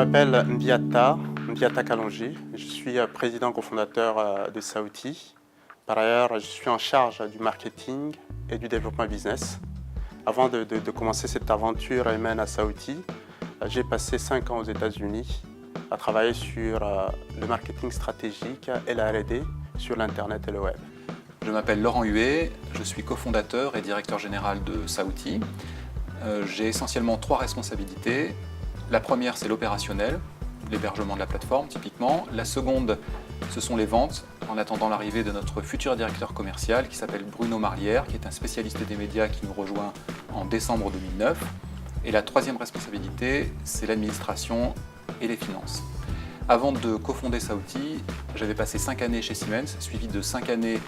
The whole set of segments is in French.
m'appelle Ndiata Kalonji. Je suis président cofondateur de Sauti. Par ailleurs, je suis en charge du marketing et du développement business. Avant de commencer cette aventure humaine à Sauti, j'ai passé 5 ans aux États-Unis à travailler sur le marketing stratégique et la R&D sur l'Internet et le web. Je m'appelle Laurent Huet, je suis cofondateur et directeur général de Sauti. J'ai essentiellement 3 responsabilités. La première, c'est l'opérationnel, l'hébergement de la plateforme typiquement. La seconde, ce sont les ventes, en attendant l'arrivée de notre futur directeur commercial qui s'appelle Bruno Marlière, qui est un spécialiste des médias qui nous rejoint en décembre 2009. Et la troisième responsabilité, c'est l'administration et les finances. Avant de cofonder Sauti, j'avais passé 5 années chez Siemens, suivi de 5 années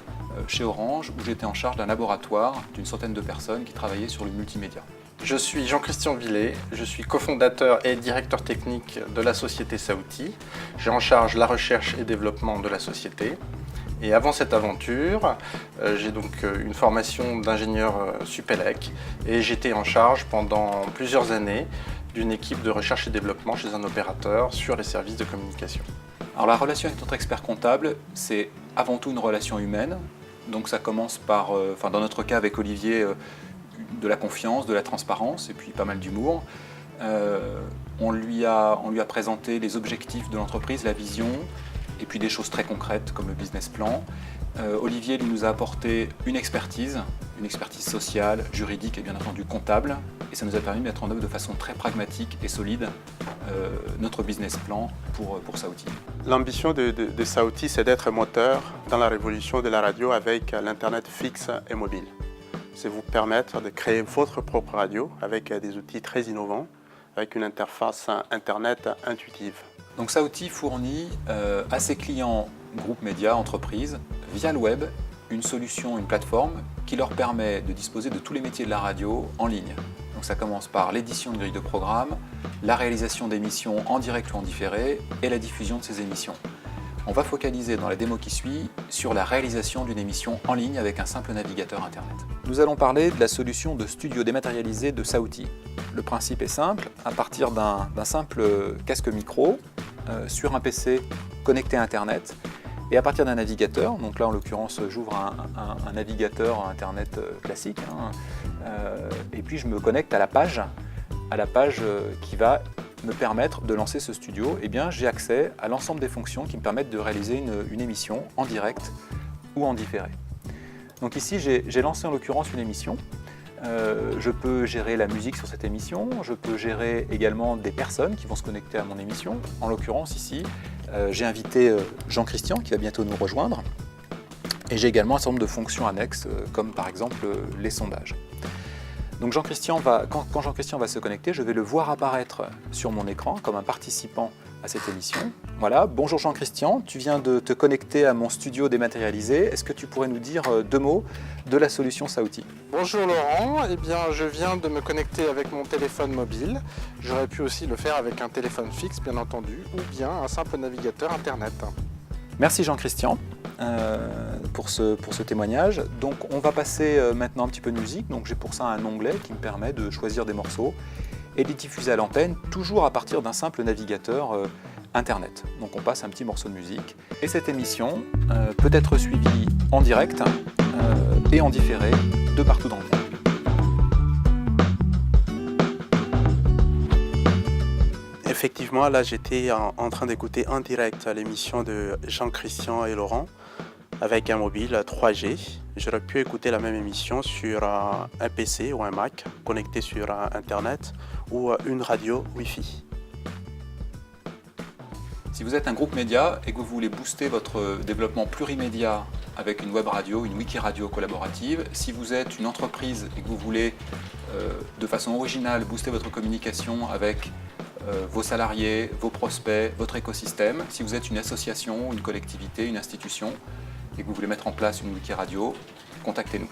chez Orange, où j'étais en charge d'un laboratoire d'une centaine de personnes qui travaillaient sur le multimédia. Je suis Jean-Christian Villet, je suis cofondateur et directeur technique de la société Sauti. J'ai en charge la recherche et développement de la société. Et avant cette aventure, j'ai donc une formation d'ingénieur Supélec et j'étais en charge pendant plusieurs années d'une équipe de recherche et développement chez un opérateur sur les services de communication. Alors la relation avec notre expert comptable, c'est avant tout une relation humaine. Donc ça commence par, dans notre cas avec Olivier, de la confiance, de la transparence et puis pas mal d'humour. On lui a présenté les objectifs de l'entreprise, la vision et puis des choses très concrètes comme le business plan. Olivier lui nous a apporté une expertise sociale, juridique et bien entendu comptable, et ça nous a permis de mettre en œuvre de façon très pragmatique et solide notre business plan pour Sauti. L'ambition de Sauti, c'est d'être moteur dans la révolution de la radio avec l'Internet fixe et mobile. C'est vous permettre de créer votre propre radio avec des outils très innovants, avec une interface Internet intuitive. Donc Sauti fournit à ses clients, groupes médias, entreprises, via le web, une solution, une plateforme qui leur permet de disposer de tous les métiers de la radio en ligne. Donc ça commence par l'édition de grilles de programmes, la réalisation d'émissions en direct ou en différé et la diffusion de ces émissions. On va focaliser dans la démo qui suit sur la réalisation d'une émission en ligne avec un simple navigateur Internet. Nous allons parler de la solution de studio dématérialisé de Sauti. Le principe est simple, à partir d'un simple casque micro, sur un PC connecté à Internet, et à partir d'un navigateur, donc là en l'occurrence j'ouvre un navigateur Internet classique, et puis je me connecte à la page qui va me permettre de lancer ce studio. Eh bien, j'ai accès à l'ensemble des fonctions qui me permettent de réaliser une émission en direct ou en différé. Donc ici, j'ai lancé en l'occurrence une émission. Je peux gérer la musique sur cette émission, je peux gérer également des personnes qui vont se connecter à mon émission. En l'occurrence ici, j'ai invité Jean-Christian qui va bientôt nous rejoindre. Et j'ai également un certain nombre de fonctions annexes, comme par exemple les sondages. Donc quand Jean-Christian va se connecter, je vais le voir apparaître sur mon écran comme un participant à cette émission. Voilà, bonjour Jean-Christian, tu viens de te connecter à mon studio dématérialisé. Est-ce que tu pourrais nous dire 2 mots de la solution Sauti? Bonjour Laurent, eh bien je viens de me connecter avec mon téléphone mobile. J'aurais pu aussi le faire avec un téléphone fixe bien entendu, ou bien un simple navigateur Internet. Merci Jean-Christian pour ce témoignage. Donc on va passer maintenant un petit peu de musique. Donc j'ai pour ça un onglet qui me permet de choisir des morceaux et de les diffuser à l'antenne, toujours à partir d'un simple navigateur Internet. Donc on passe un petit morceau de musique. Et cette émission peut être suivie en direct et en différé de partout dans le monde. Effectivement, là j'étais en train d'écouter en direct l'émission de Jean-Christian et Laurent avec un mobile 3G. J'aurais pu écouter la même émission sur un PC ou un Mac connecté sur Internet ou une radio Wi-Fi. Si vous êtes un groupe média et que vous voulez booster votre développement plurimédia avec une web radio, une wiki radio collaborative, si vous êtes une entreprise et que vous voulez de façon originale booster votre communication avec vos salariés, vos prospects, votre écosystème, si vous êtes une association, une collectivité, une institution et que vous voulez mettre en place une wiki radio, contactez-nous.